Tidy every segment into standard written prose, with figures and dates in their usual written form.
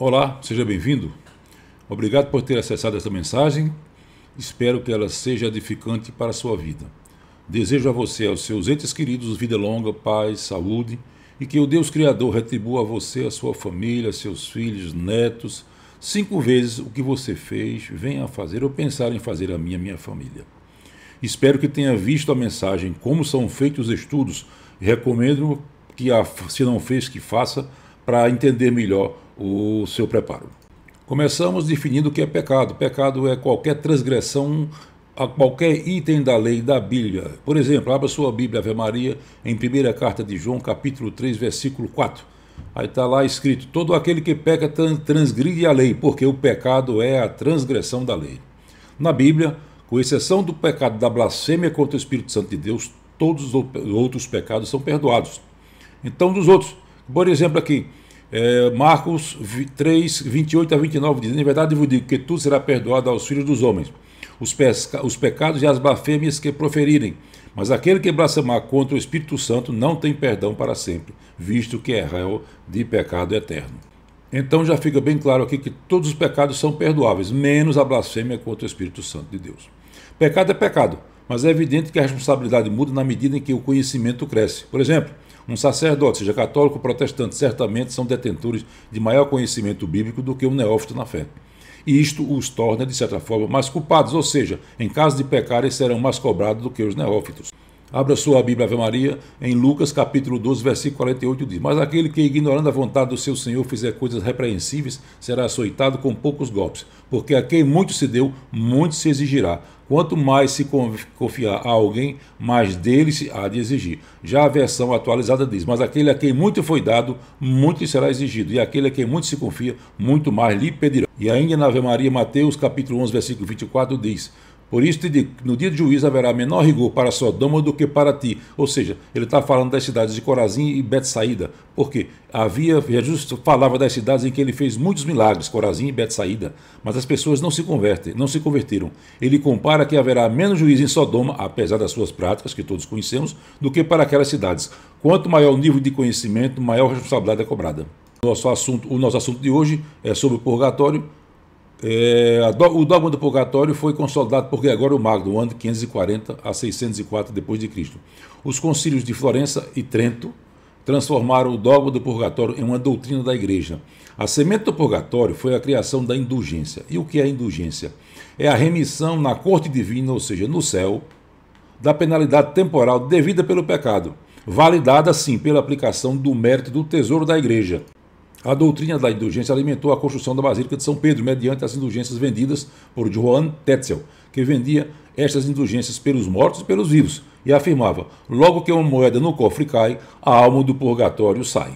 Olá, seja bem-vindo. Obrigado por ter acessado esta mensagem. Espero que ela seja edificante para a sua vida. Desejo a você e aos seus entes queridos vida longa, paz, saúde e que o Deus Criador retribua a você, a sua família, seus filhos, netos, 5 vezes o que você fez, venha a fazer ou pensar em fazer a minha família. Espero que tenha visto a mensagem, como são feitos os estudos, e recomendo que, se não fez, que faça para entender melhor o seu preparo. Começamos definindo o que é pecado. Pecado é qualquer transgressão a qualquer item da lei da Bíblia. Por exemplo, abra sua Bíblia, Ave Maria, em 1ª carta de João, capítulo 3, versículo 4. Aí está lá escrito: todo aquele que peca transgride a lei, porque o pecado é a transgressão da lei. Na Bíblia, com exceção do pecado da blasfêmia contra o Espírito Santo de Deus, todos os outros pecados são perdoados. Então, dos outros, por exemplo aqui, Marcos 3, 28 a 29 diz: em verdade vos digo que tudo será perdoado aos filhos dos homens, os pecados e as blasfêmias que proferirem, mas aquele que blasfemar contra o Espírito Santo não tem perdão para sempre, visto que é réu de pecado eterno. Então já fica bem claro aqui que todos os pecados são perdoáveis, menos a blasfêmia contra o Espírito Santo de Deus. Pecado é pecado, mas é evidente que a responsabilidade muda na medida em que o conhecimento cresce. Por exemplo, um sacerdote, seja católico ou protestante, certamente são detentores de maior conhecimento bíblico do que um neófito na fé. E isto os torna, de certa forma, mais culpados, ou seja, em caso de pecarem, serão mais cobrados do que os neófitos. Abra sua Bíblia, Ave Maria, em Lucas capítulo 12, versículo 48, diz: mas aquele que, ignorando a vontade do seu Senhor, fizer coisas repreensíveis, será açoitado com poucos golpes, porque a quem muito se deu, muito se exigirá. Quanto mais se confiar a alguém, mais dele se há de exigir. Já a versão atualizada diz: mas aquele a quem muito foi dado, muito lhe será exigido, e aquele a quem muito se confia, muito mais lhe pedirá. E ainda na Ave Maria, Mateus capítulo 11, versículo 24, diz: por isso te digo, no dia de juízo haverá menor rigor para Sodoma do que para ti. Ou seja, ele está falando das cidades de Corazim e Betsaída, porque Jesus falava das cidades em que ele fez muitos milagres, Corazim e Betsaída, mas as pessoas não se converteram. Ele compara que haverá menos juízo em Sodoma, apesar das suas práticas, que todos conhecemos, do que para aquelas cidades. Quanto maior o nível de conhecimento, maior a responsabilidade é cobrada. O nosso assunto de hoje é sobre o purgatório. O dogma do purgatório foi consolidado por Gregório Magno, no ano de 540 a 604 d.C. Os concílios de Florença e Trento transformaram o dogma do purgatório em uma doutrina da Igreja. A semente do purgatório foi a criação da indulgência. E o que é a indulgência? É a remissão na corte divina, ou seja, no céu, da penalidade temporal devida pelo pecado, validada, sim, pela aplicação do mérito do tesouro da Igreja. A doutrina da indulgência alimentou a construção da Basílica de São Pedro, mediante as indulgências vendidas por Johann Tetzel, que vendia estas indulgências pelos mortos e pelos vivos, e afirmava: logo que uma moeda no cofre cai, a alma do purgatório sai.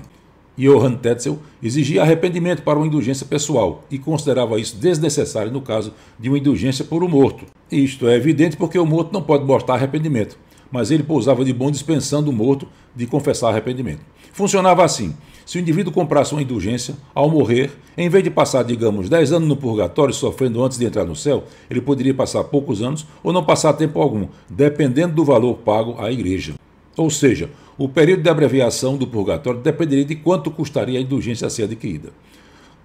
Johann Tetzel exigia arrependimento para uma indulgência pessoal e considerava isso desnecessário no caso de uma indulgência por um morto. Isto é evidente porque o morto não pode mostrar arrependimento, mas ele pousava de bom dispensando o morto de confessar arrependimento. Funcionava assim: se o indivíduo comprasse uma indulgência, ao morrer, em vez de passar, digamos, 10 anos no purgatório sofrendo antes de entrar no céu, ele poderia passar poucos anos ou não passar tempo algum, dependendo do valor pago à Igreja. Ou seja, o período de abreviação do purgatório dependeria de quanto custaria a indulgência a ser adquirida.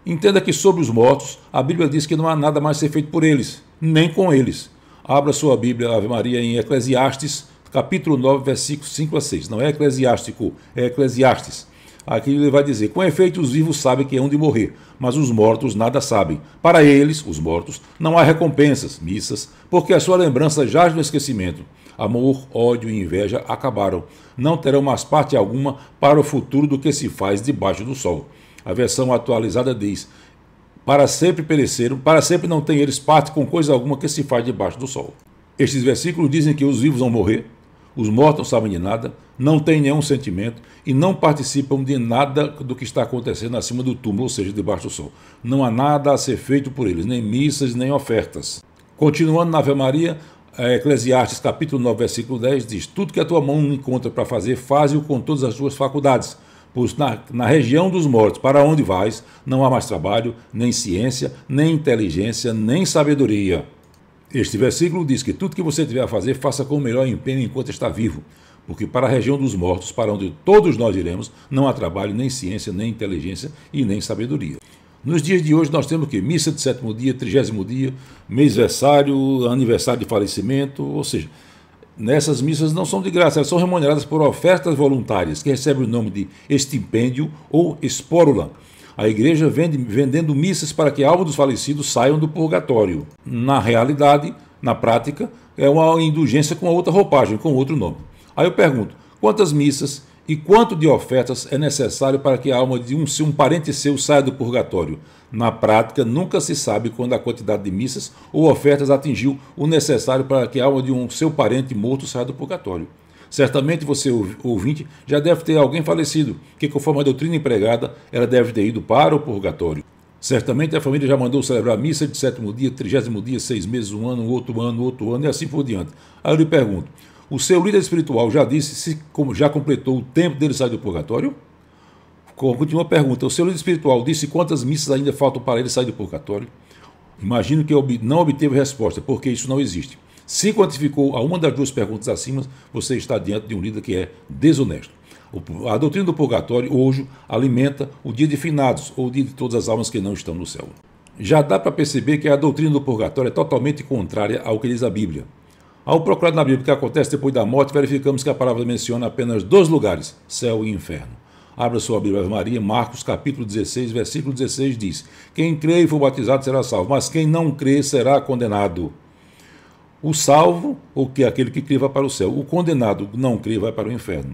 Entenda que sobre os mortos, a Bíblia diz que não há nada mais a ser feito por eles, nem com eles. Abra sua Bíblia, Ave Maria, em Eclesiastes, capítulo 9, versículos 5 a 6. Não é eclesiástico, é Eclesiastes. Aqui ele vai dizer: com efeito os vivos sabem que hão de morrer, mas os mortos nada sabem. Para eles, os mortos, não há recompensas, missas, porque a sua lembrança jaz no esquecimento. Amor, ódio e inveja acabaram. Não terão mais parte alguma para o futuro do que se faz debaixo do sol. A versão atualizada diz: para sempre pereceram, para sempre não têm eles parte com coisa alguma que se faz debaixo do sol. Estes versículos dizem que os vivos vão morrer, os mortos não sabem de nada, não têm nenhum sentimento e não participam de nada do que está acontecendo acima do túmulo, ou seja, debaixo do sol. Não há nada a ser feito por eles, nem missas, nem ofertas. Continuando na Ave Maria, Eclesiastes capítulo 9, versículo 10 diz: tudo que a tua mão encontra para fazer, faze-o com todas as tuas faculdades, pois na região dos mortos, para onde vais, não há mais trabalho, nem ciência, nem inteligência, nem sabedoria. Este versículo diz que tudo que você tiver a fazer, faça com o melhor empenho enquanto está vivo, porque para a região dos mortos, para onde todos nós iremos, não há trabalho, nem ciência, nem inteligência e nem sabedoria. Nos dias de hoje nós temos o quê? Missa de sétimo dia, 30º dia, mêsversário, aniversário de falecimento, ou seja, nessas missas não são de graça, elas são remuneradas por ofertas voluntárias, que recebem o nome de estipêndio ou espórula. A igreja vendendo missas para que a alma dos falecidos saiam do purgatório. Na realidade, na prática, é uma indulgência com outra roupagem, com outro nome. Aí eu pergunto, quantas missas e quanto de ofertas é necessário para que a alma de um parente seu saia do purgatório? Na prática, nunca se sabe quando a quantidade de missas ou ofertas atingiu o necessário para que a alma de um seu parente morto saia do purgatório. Certamente você, ouvinte, já deve ter alguém falecido, que conforme a doutrina empregada, ela deve ter ido para o purgatório. Certamente a família já mandou celebrar a missa de sétimo dia, 30º dia, 6 meses, um ano, outro ano e assim por diante. Aí eu lhe pergunto, o seu líder espiritual já disse se já completou o tempo dele sair do purgatório? Continua a pergunta, o seu líder espiritual disse quantas missas ainda faltam para ele sair do purgatório? Imagino que não obteve resposta, porque isso não existe. Se quantificou a uma das duas perguntas acima, você está diante de um líder que é desonesto. A doutrina do purgatório hoje alimenta o dia de finados, ou o dia de todas as almas que não estão no céu. Já dá para perceber que a doutrina do purgatório é totalmente contrária ao que diz a Bíblia. Ao procurar na Bíblia o que acontece depois da morte, verificamos que a palavra menciona apenas 2 lugares, céu e inferno. Abra sua Bíblia, Ave Maria, Marcos capítulo 16, versículo 16 diz: quem crê e for batizado será salvo, mas quem não crê será condenado. O salvo, ou que é aquele que crê, vai para o céu. O condenado, não crê, vai para o inferno.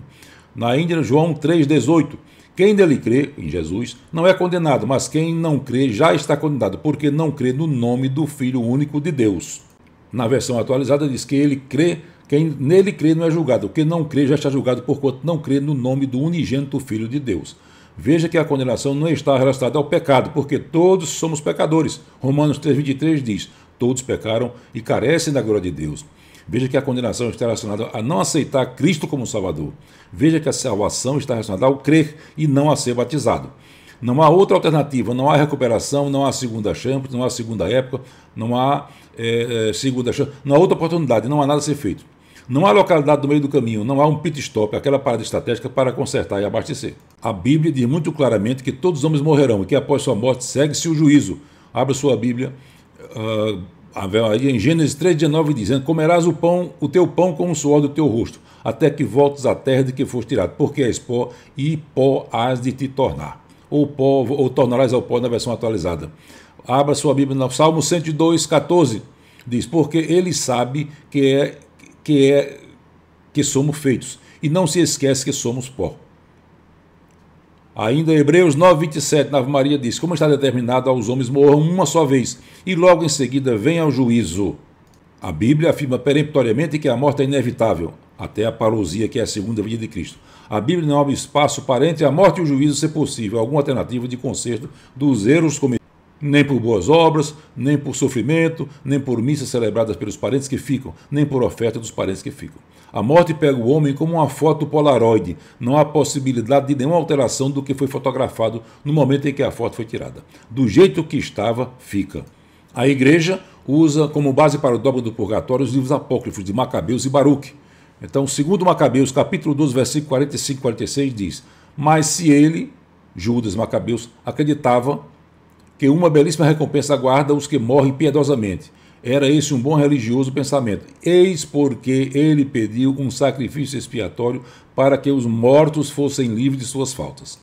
Na Índia, João 3,18. Quem nele crê, em Jesus, não é condenado, mas quem não crê já está condenado, porque não crê no nome do Filho único de Deus. Na versão atualizada diz que ele crê, quem nele crê não é julgado. Quem não crê já está julgado, porquanto não crê no nome do unigênito Filho de Deus. Veja que a condenação não está relacionada ao pecado, porque todos somos pecadores. Romanos 3,23 diz: todos pecaram e carecem da glória de Deus. Veja que a condenação está relacionada a não aceitar Cristo como Salvador. Veja que a salvação está relacionada ao crer e não a ser batizado. Não há outra alternativa, não há recuperação, não há segunda chance, não há segunda época, não há segunda chance, não há outra oportunidade, não há nada a ser feito. Não há localidade no meio do caminho, não há um pit stop, aquela parada estratégica para consertar e abastecer. A Bíblia diz muito claramente que todos os homens morrerão e que após sua morte segue-se o juízo. Abra sua Bíblia, em Gênesis 3,19 dizendo: comerás o teu pão com o suor do teu rosto, até que voltes à terra de que foste tirado, porque és pó e pó has de te tornar. Ou tornarás ao pó na versão atualizada. Abra sua Bíblia no Salmo 102,14, diz: porque ele sabe que somos feitos, e não se esquece que somos pó. Ainda Hebreus 9,27, na Ave Maria diz: como está determinado aos homens morram uma só vez, e logo em seguida venha o juízo. A Bíblia afirma peremptoriamente que a morte é inevitável, até a parousia, que é a segunda vinda de Cristo. A Bíblia não abre espaço para, entre a morte e o juízo, ser possível alguma alternativa de conserto dos erros cometidos. Nem por boas obras, nem por sofrimento, nem por missas celebradas pelos parentes que ficam, nem por oferta dos parentes que ficam. A morte pega o homem como uma foto polaroid. Não há possibilidade de nenhuma alteração do que foi fotografado no momento em que a foto foi tirada. Do jeito que estava, fica. A igreja usa como base para o dogma do purgatório os livros apócrifos de Macabeus e Baruque. Então, segundo Macabeus, capítulo 12, versículo 45 e 46, diz: mas se ele, Judas Macabeus, acreditava que uma belíssima recompensa aguarda os que morrem piedosamente. Era esse um bom religioso pensamento. Eis porque ele pediu um sacrifício expiatório para que os mortos fossem livres de suas faltas.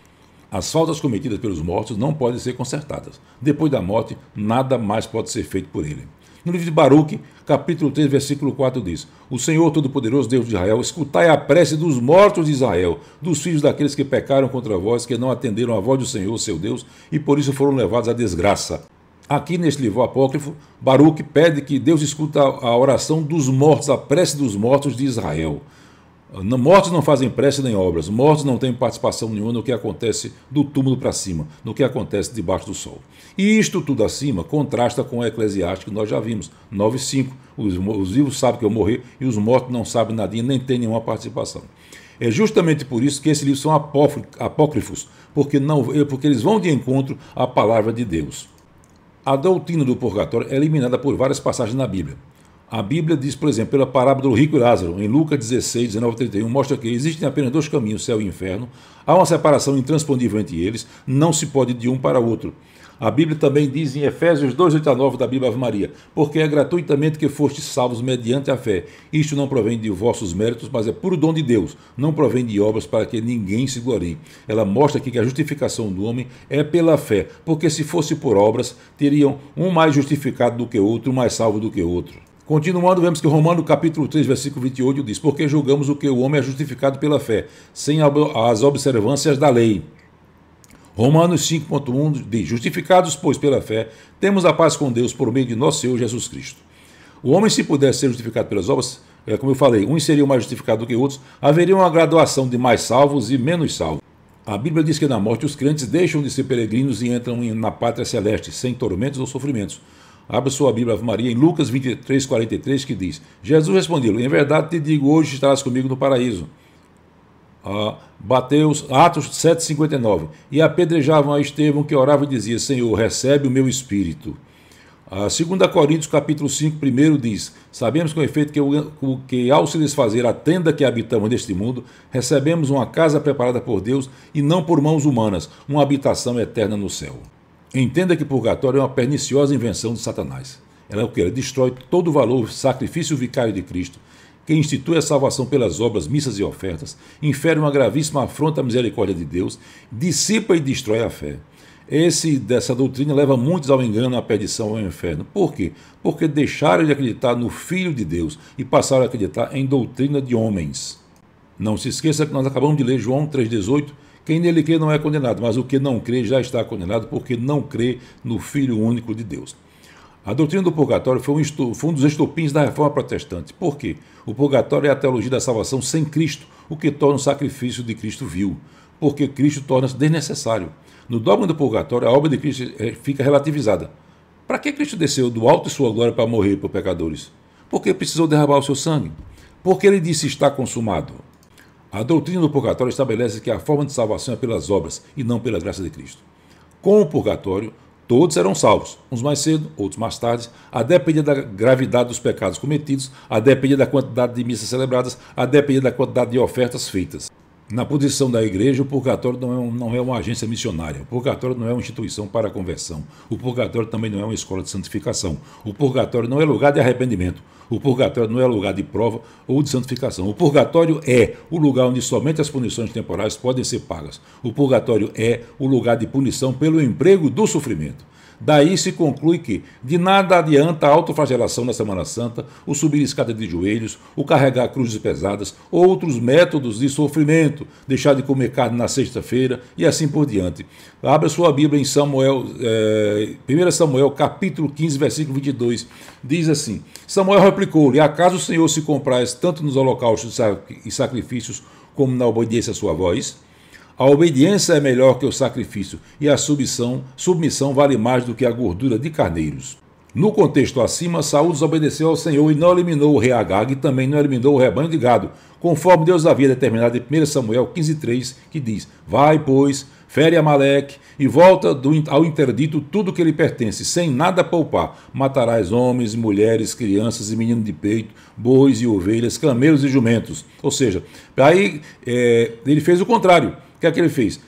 As faltas cometidas pelos mortos não podem ser consertadas. Depois da morte, nada mais pode ser feito por ele. No livro de Baruque, capítulo 3, versículo 4 diz: o Senhor Todo-Poderoso, Deus de Israel, escutai a prece dos mortos de Israel, dos filhos daqueles que pecaram contra vós, que não atenderam a voz do Senhor, seu Deus, e por isso foram levados à desgraça. Aqui neste livro apócrifo, Baruque pede que Deus escuta a oração dos mortos, a prece dos mortos de Israel. Mortos não fazem prece nem obras, mortos não têm participação nenhuma no que acontece do túmulo para cima, no que acontece debaixo do sol. E isto tudo acima contrasta com o Eclesiástico que nós já vimos, 9,5. Os vivos sabem que eu morrer e os mortos não sabem nadinha, nem têm nenhuma participação. É justamente por isso que esses livros são apócrifos, porque eles vão de encontro à palavra de Deus. A doutrina do purgatório é eliminada por várias passagens na Bíblia. A Bíblia diz, por exemplo, pela parábola do rico e Lázaro, em Lucas 16, 19 a 31, mostra que existem apenas 2 caminhos, céu e inferno. Há uma separação intransponível entre eles, não se pode ir de um para outro. A Bíblia também diz em Efésios 2, 8 a 9 da Bíblia Ave Maria: porque é gratuitamente que fostes salvos mediante a fé. Isto não provém de vossos méritos, mas é puro dom de Deus. Não provém de obras para que ninguém se glorie. Ela mostra aqui que a justificação do homem é pela fé, porque se fosse por obras, teriam um mais justificado do que outro, um mais salvo do que outro. Continuando, vemos que Romanos capítulo 3, versículo 28 diz: porque julgamos o que o homem é justificado pela fé, sem as observâncias da lei. Romanos 5.1 diz: justificados, pois, pela fé, temos a paz com Deus por meio de nosso Senhor Jesus Cristo. O homem, se pudesse ser justificado pelas obras, como eu falei, uns seriam mais justificados do que outros, haveria uma graduação de mais salvos e menos salvos. A Bíblia diz que na morte os crentes deixam de ser peregrinos e entram na pátria celeste, sem tormentos ou sofrimentos. Abra sua Bíblia, Ave Maria, em Lucas 23, 43, que diz: Jesus respondeu: em verdade te digo, hoje estarás comigo no paraíso. Atos 7,59. E apedrejavam a Estevão, que orava e dizia: Senhor, recebe o meu espírito. 2 Coríntios capítulo 5, primeiro diz: sabemos com efeito que ao se desfazer a tenda que habitamos neste mundo, recebemos uma casa preparada por Deus e não por mãos humanas, uma habitação eterna no céu. Entenda que purgatório é uma perniciosa invenção de Satanás. Ela é o que? Ela destrói todo o valor, sacrifício vicário de Cristo, que institui a salvação pelas obras, missas e ofertas, infere uma gravíssima afronta à misericórdia de Deus, dissipa e destrói a fé. Dessa doutrina leva muitos ao engano, à perdição, ao inferno. Por quê? Porque deixaram de acreditar no Filho de Deus e passaram a acreditar em doutrina de homens. Não se esqueça que nós acabamos de ler João 3,18, quem nele crê não é condenado, mas o que não crê já está condenado porque não crê no Filho único de Deus. A doutrina do purgatório foi um dos estopins da reforma protestante. Por quê? O purgatório é a teologia da salvação sem Cristo, o que torna o sacrifício de Cristo vil, porque Cristo torna-se desnecessário. No dogma do purgatório, a obra de Cristo fica relativizada. Para que Cristo desceu do alto de sua glória para morrer por pecadores? Porque precisou derramar o seu sangue. Porque ele disse: está consumado. A doutrina do purgatório estabelece que a forma de salvação é pelas obras e não pela graça de Cristo. Com o purgatório, todos serão salvos, uns mais cedo, outros mais tarde, a depender da gravidade dos pecados cometidos, a depender da quantidade de missas celebradas, a depender da quantidade de ofertas feitas. Na posição da igreja, o purgatório não é uma agência missionária, o purgatório não é uma instituição para a conversão, o purgatório também não é uma escola de santificação, o purgatório não é lugar de arrependimento, o purgatório não é lugar de prova ou de santificação. O purgatório é o lugar onde somente as punições temporais podem ser pagas. O purgatório é o lugar de punição pelo emprego do sofrimento. Daí se conclui que de nada adianta a autoflagelação na Semana Santa, o subir escada de joelhos, o carregar cruzes pesadas, outros métodos de sofrimento, deixar de comer carne na sexta-feira e assim por diante. Abra sua Bíblia em 1 Samuel capítulo 15, versículo 22. Diz assim: Samuel replicou-lhe: acaso o Senhor se compraz tanto nos holocaustos e sacrifícios como na obediência à sua voz? A obediência é melhor que o sacrifício, e a submissão vale mais do que a gordura de carneiros. No contexto acima, Saúl desobedeceu ao Senhor e não eliminou o rei Agag e também não eliminou o rebanho de gado, conforme Deus havia determinado em 1 Samuel 15,3, que diz: vai, pois, fere Amaleque e volta ao interdito tudo que lhe pertence, sem nada poupar. Matarás homens, mulheres, crianças e meninos de peito, bois e ovelhas, camelos e jumentos. Ou seja, aí ele fez o contrário. O que é que ele fez?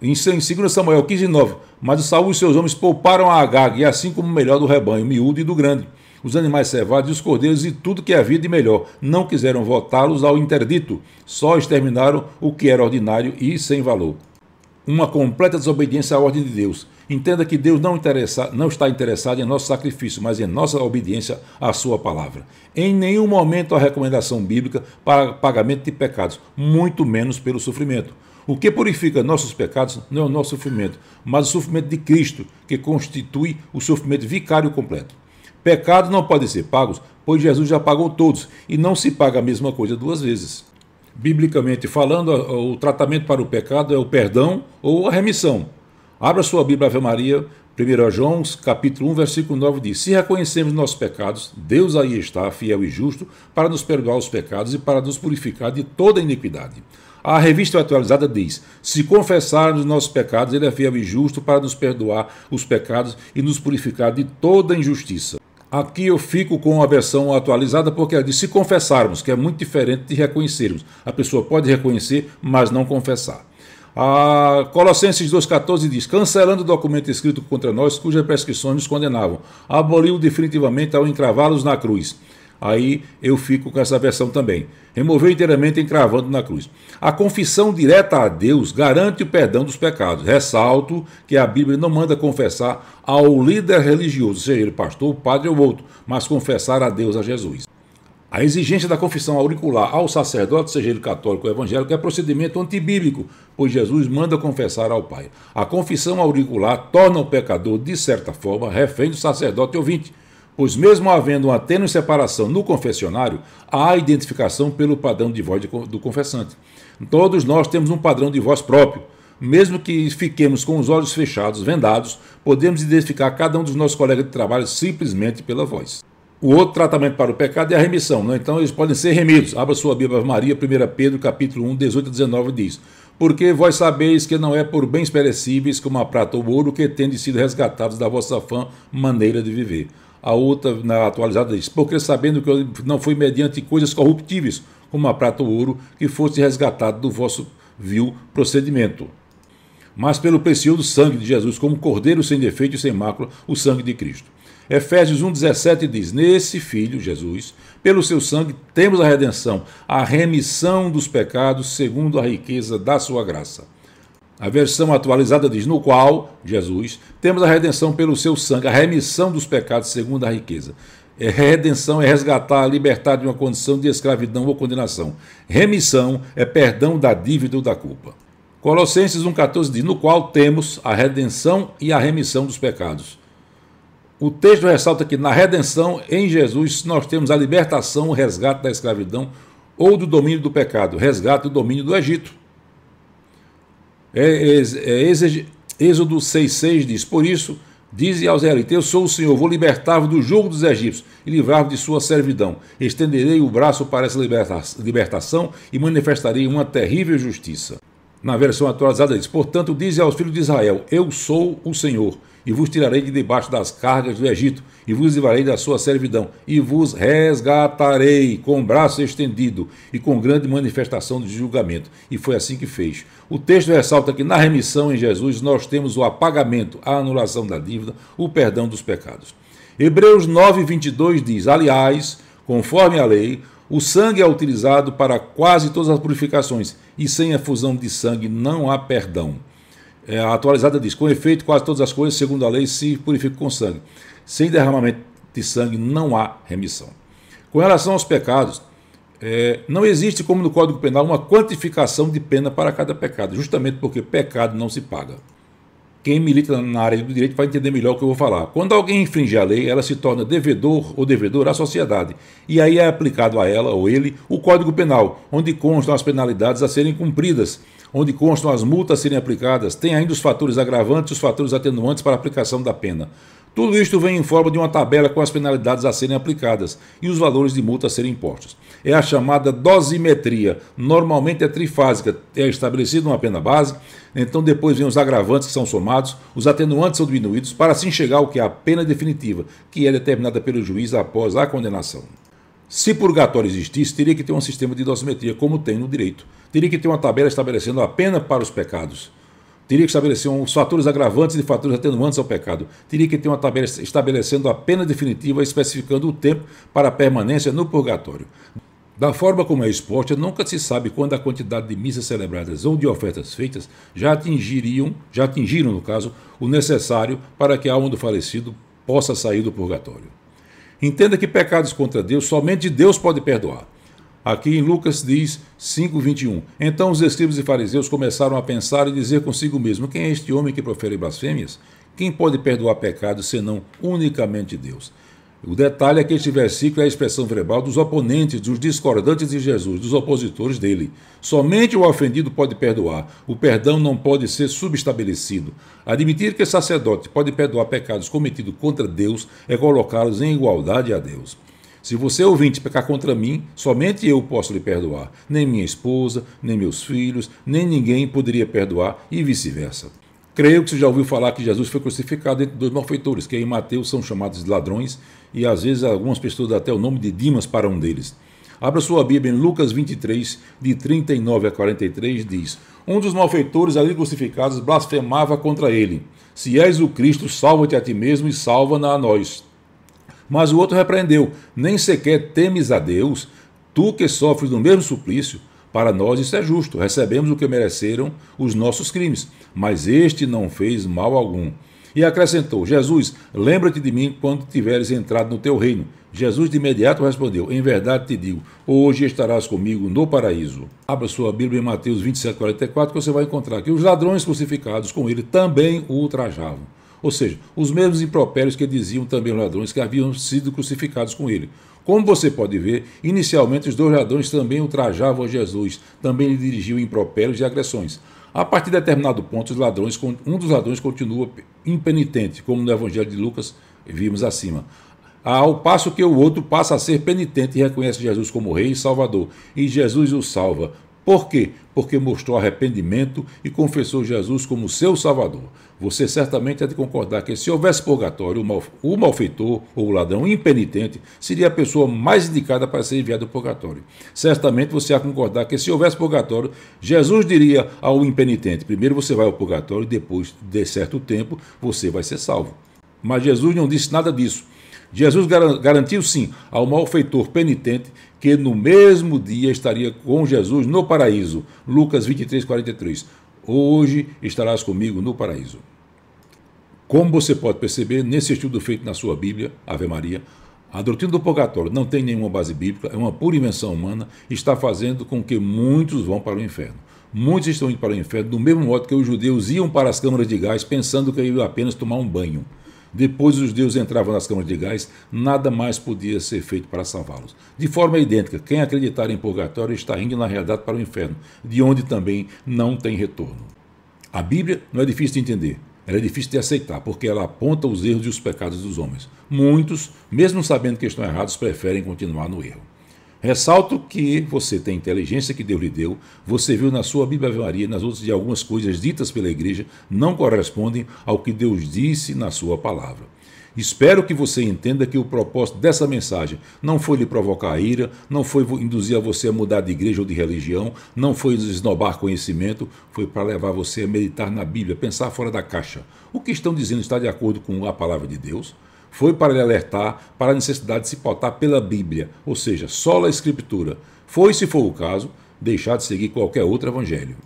Em 2 Samuel 15,9, mas Saúl e seus homens pouparam a Agag, e assim como o melhor do rebanho, miúdo e do grande, os animais cevados e os cordeiros e tudo que havia de melhor. Não quiseram voltá-los ao interdito, só exterminaram o que era ordinário e sem valor. Uma completa desobediência à ordem de Deus. Entenda que Deus não está interessado em nosso sacrifício, mas em nossa obediência à sua palavra. Em nenhum momento há recomendação bíblica para pagamento de pecados, muito menos pelo sofrimento. O que purifica nossos pecados não é o nosso sofrimento, mas o sofrimento de Cristo, que constitui o sofrimento vicário completo. Pecados não podem ser pagos, pois Jesus já pagou todos, e não se paga a mesma coisa duas vezes. Biblicamente falando, o tratamento para o pecado é o perdão ou a remissão. Abra sua Bíblia, Ave Maria, 1 João, capítulo 1, versículo 9 diz: se reconhecemos nossos pecados, Deus aí está, fiel e justo, para nos perdoar os pecados e para nos purificar de toda iniquidade. A revista atualizada diz: se confessarmos nossos pecados, Ele é fiel e justo para nos perdoar os pecados e nos purificar de toda injustiça. Aqui eu fico com a versão atualizada porque ela diz: se confessarmos, que é muito diferente de reconhecermos. A pessoa pode reconhecer, mas não confessar. A Colossenses 2,14 diz: cancelando o documento escrito contra nós, cujas prescrições nos condenavam, aboliu definitivamente ao encravá-los na cruz. Aí eu fico com essa versão também. Removeu inteiramente encravando na cruz. A confissão direta a Deus garante o perdão dos pecados. Ressalto que a Bíblia não manda confessar ao líder religioso, seja ele pastor, padre ou outro, mas confessar a Deus, a Jesus. A exigência da confissão auricular ao sacerdote, seja ele católico ou evangélico, é procedimento antibíblico, pois Jesus manda confessar ao Pai. A confissão auricular torna o pecador, de certa forma, refém do sacerdote ouvinte, pois mesmo havendo uma tênue separação no confessionário, há identificação pelo padrão de voz do confessante. Todos nós temos um padrão de voz próprio. Mesmo que fiquemos com os olhos fechados, vendados, podemos identificar cada um dos nossos colegas de trabalho simplesmente pela voz. O outro tratamento para o pecado é a remissão, né? Então eles podem ser remidos. Abra sua Bíblia, Maria, 1 Pedro, capítulo 1, 18 a 19 diz: porque vós sabeis que não é por bens perecíveis como a prata ou ouro que tendes sido resgatados da vossa vã maneira de viver. A outra, na atualizada, diz: porque sabendo que não foi mediante coisas corruptíveis, como a prata ou ouro, que fosse resgatado do vosso vil procedimento, mas pelo precioso sangue de Jesus, como cordeiro sem defeito e sem mácula, o sangue de Cristo. Efésios 1,17 diz: nesse Filho, Jesus, pelo seu sangue, temos a redenção, a remissão dos pecados, segundo a riqueza da sua graça. A versão atualizada diz: no qual, Jesus, temos a redenção pelo seu sangue, a remissão dos pecados, segundo a riqueza. Redenção é resgatar, libertar de uma condição de escravidão ou condenação. Remissão é perdão da dívida ou da culpa. Colossenses 1,14 diz: no qual temos a redenção e a remissão dos pecados. O texto ressalta que na redenção em Jesus nós temos a libertação, o resgate da escravidão ou do domínio do pecado, resgate do domínio do Egito. Êxodo 6,6 diz: por isso, dize aos israelitas: eu sou o Senhor, vou libertar-vos do jugo dos egípcios e livrar-vos de sua servidão. Estenderei o braço para essa libertação e manifestarei uma terrível justiça. Na versão atualizada diz: portanto, dize aos filhos de Israel: eu sou o Senhor, e vos tirarei de debaixo das cargas do Egito, e vos livrarei da sua servidão, e vos resgatarei com braço estendido e com grande manifestação de julgamento. E foi assim que fez. O texto ressalta que na remissão em Jesus nós temos o apagamento, a anulação da dívida, o perdão dos pecados. Hebreus 9,22 diz: aliás, conforme a lei, o sangue é utilizado para quase todas as purificações, e sem a efusão de sangue não há perdão. A atualizada diz: com efeito, quase todas as coisas, segundo a lei, se purificam com sangue. Sem derramamento de sangue não há remissão. Com relação aos pecados, não existe, como no Código Penal, uma quantificação de pena para cada pecado, justamente porque pecado não se paga. Quem milita na área do direito vai entender melhor o que eu vou falar. Quando alguém infringe a lei, ela se torna devedor ou devedora à sociedade. E aí é aplicado a ela ou ele o Código Penal, onde constam as penalidades a serem cumpridas, onde constam as multas a serem aplicadas, tem ainda os fatores agravantes e os fatores atenuantes para a aplicação da pena. Tudo isto vem em forma de uma tabela com as penalidades a serem aplicadas e os valores de multa a serem impostos. É a chamada dosimetria. Normalmente é trifásica, é estabelecida uma pena base, então depois vem os agravantes que são somados, os atenuantes são diminuídos, para assim chegar ao que é a pena definitiva, que é determinada pelo juiz após a condenação. Se purgatório existisse, teria que ter um sistema de dosimetria, como tem no direito. Teria que ter uma tabela estabelecendo a pena para os pecados. Teria que estabelecer os fatores agravantes e fatores atenuantes ao pecado. Teria que ter uma tabela estabelecendo a pena definitiva, especificando o tempo para a permanência no purgatório. Da forma como é exposta, nunca se sabe quando a quantidade de missas celebradas ou de ofertas feitas já atingiram, no caso, o necessário para que a alma do falecido possa sair do purgatório. Entenda que pecados contra Deus, somente Deus pode perdoar. Aqui em Lucas diz 5,21. Então os escribas e fariseus começaram a pensar e dizer consigo mesmo: quem é este homem que profere blasfêmias? Quem pode perdoar pecados senão unicamente Deus? O detalhe é que este versículo é a expressão verbal dos oponentes, dos discordantes de Jesus, dos opositores dele. Somente o ofendido pode perdoar. O perdão não pode ser subestabelecido. Admitir que o sacerdote pode perdoar pecados cometidos contra Deus é colocá-los em igualdade a Deus. Se você, ouvinte, pecar contra mim, somente eu posso lhe perdoar. Nem minha esposa, nem meus filhos, nem ninguém poderia perdoar e vice-versa. Creio que você já ouviu falar que Jesus foi crucificado entre dois malfeitores, que em Mateus são chamados de ladrões, e às vezes algumas pessoas dão até o nome de Dimas para um deles. Abra sua Bíblia em Lucas 23, de 39 a 43, diz: Um dos malfeitores ali crucificados blasfemava contra ele: se és o Cristo, salva-te a ti mesmo e salva-na a nós. Mas o outro repreendeu: nem sequer temes a Deus, tu que sofres do mesmo suplício? Para nós isso é justo, recebemos o que mereceram os nossos crimes, mas este não fez mal algum. E acrescentou: Jesus, lembra-te de mim quando tiveres entrado no teu reino. Jesus de imediato respondeu: em verdade te digo, hoje estarás comigo no paraíso. Abra sua Bíblia em Mateus 27:44, que você vai encontrar que os ladrões crucificados com ele também o ultrajavam. Ou seja, os mesmos impropérios que diziam também os ladrões que haviam sido crucificados com ele. Como você pode ver, inicialmente os dois ladrões também ultrajavam a Jesus, também lhe dirigiam impropérios e agressões. A partir de determinado ponto, um dos ladrões continua impenitente, como no Evangelho de Lucas vimos acima. Ao passo que o outro passa a ser penitente e reconhece Jesus como Rei e Salvador. E Jesus o salva. Por quê? Porque mostrou arrependimento e confessou Jesus como seu Salvador. Você certamente há de concordar que se houvesse purgatório, o malfeitor ou o ladrão impenitente seria a pessoa mais indicada para ser enviado ao purgatório. Certamente você há de concordar que se houvesse purgatório, Jesus diria ao impenitente: primeiro você vai ao purgatório e depois de certo tempo você vai ser salvo. Mas Jesus não disse nada disso. Jesus garantiu sim ao malfeitor penitente que no mesmo dia estaria com Jesus no paraíso. Lucas 23:43. Hoje estarás comigo no paraíso. Como você pode perceber, nesse estudo feito na sua Bíblia, Ave Maria, a doutrina do purgatório não tem nenhuma base bíblica, é uma pura invenção humana, está fazendo com que muitos vão para o inferno. Muitos estão indo para o inferno do mesmo modo que os judeus iam para as câmaras de gás pensando que iam apenas tomar um banho. Depois os judeus entravam nas câmaras de gás, nada mais podia ser feito para salvá-los. De forma idêntica, quem acreditar em purgatório está indo na realidade para o inferno, de onde também não tem retorno. A Bíblia não é difícil de entender, ela é difícil de aceitar, porque ela aponta os erros e os pecados dos homens. Muitos, mesmo sabendo que estão errados, preferem continuar no erro. Ressalto que você tem inteligência que Deus lhe deu, você viu na sua Bíblia Ave Maria, nas outras de algumas coisas ditas pela igreja, não correspondem ao que Deus disse na sua palavra. Espero que você entenda que o propósito dessa mensagem não foi lhe provocar ira, não foi induzir a você a mudar de igreja ou de religião, não foi esnobar conhecimento, foi para levar você a meditar na Bíblia, pensar fora da caixa. O que estão dizendo está de acordo com a palavra de Deus? Foi para lhe alertar para a necessidade de se pautar pela Bíblia, ou seja, sola Escritura. Foi, se for o caso, deixar de seguir qualquer outro evangelho.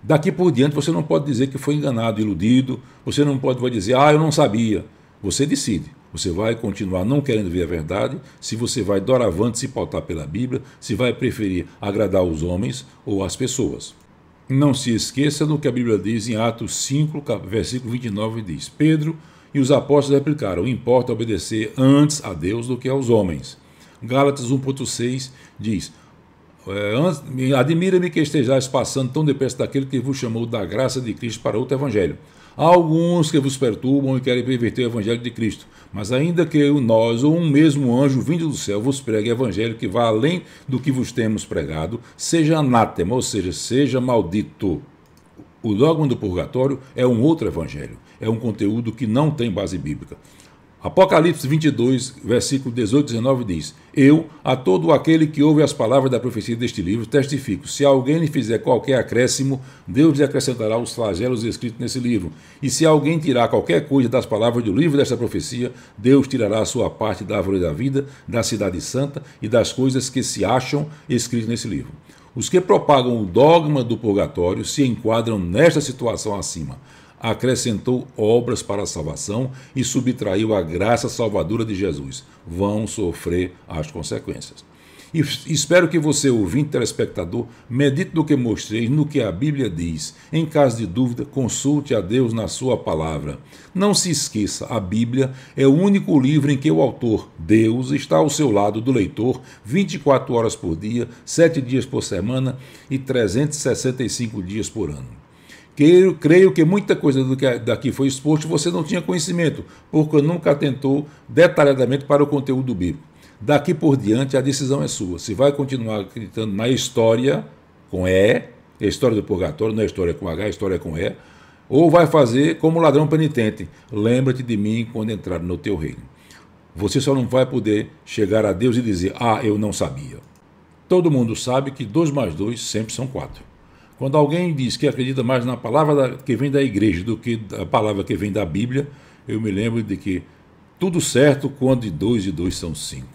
Daqui por diante você não pode dizer que foi enganado, iludido, você não pode dizer: eu não sabia. Você decide. Você vai continuar não querendo ver a verdade, se você vai doravante se pautar pela Bíblia, se vai preferir agradar os homens ou as pessoas. Não se esqueça do que a Bíblia diz em Atos 5, versículo 29, diz: Pedro e os apóstolos replicaram: importa obedecer antes a Deus do que aos homens. Gálatas 1,6 diz: admira-me que estejais passando tão depressa daquele que vos chamou da graça de Cristo para outro evangelho. Há alguns que vos perturbam e querem perverter o evangelho de Cristo, mas ainda que nós ou um mesmo anjo vindo do céu vos pregue evangelho que vá além do que vos temos pregado, seja anátema, ou seja, seja maldito. O dogma do purgatório é um outro evangelho, é um conteúdo que não tem base bíblica. Apocalipse 22, versículo 18 e 19 diz: eu, a todo aquele que ouve as palavras da profecia deste livro, testifico, se alguém lhe fizer qualquer acréscimo, Deus lhe acrescentará os flagelos escritos nesse livro. E se alguém tirar qualquer coisa das palavras do livro desta profecia, Deus tirará a sua parte da árvore da vida, da cidade santa e das coisas que se acham escritas nesse livro. Os que propagam o dogma do purgatório se enquadram nesta situação acima. Acrescentou obras para a salvação e subtraiu a graça salvadora de Jesus. Vão sofrer as consequências. E espero que você, ouvinte telespectador, medite no que mostrei, no que a Bíblia diz. Em caso de dúvida, consulte a Deus na sua palavra. Não se esqueça, a Bíblia é o único livro em que o autor, Deus, está ao seu lado do leitor 24 horas por dia, 7 dias por semana e 365 dias por ano. Creio que muita coisa do que daqui foi exposto você não tinha conhecimento, porque nunca atentou detalhadamente para o conteúdo bíblico. Daqui por diante a decisão é sua. Se vai continuar acreditando na história com E, a história do purgatório, não é história com H, é história com E, ou vai fazer como o ladrão penitente: lembra-te de mim quando entrar no teu reino. Você só não vai poder chegar a Deus e dizer: eu não sabia. Todo mundo sabe que 2 mais 2 sempre são 4. Quando alguém diz que acredita mais na palavra que vem da igreja do que a palavra que vem da Bíblia, eu me lembro de que tudo certo quando de 2 e 2 são 5.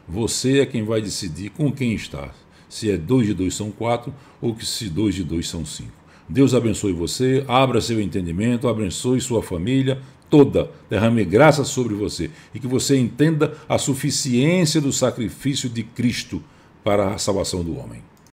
Você é quem vai decidir com quem está. Se é 2 e 2 são 4 ou que se 2 e 2 são 5. Deus abençoe você, abra seu entendimento, abençoe sua família toda, derrame graça sobre você e que você entenda a suficiência do sacrifício de Cristo para a salvação do homem.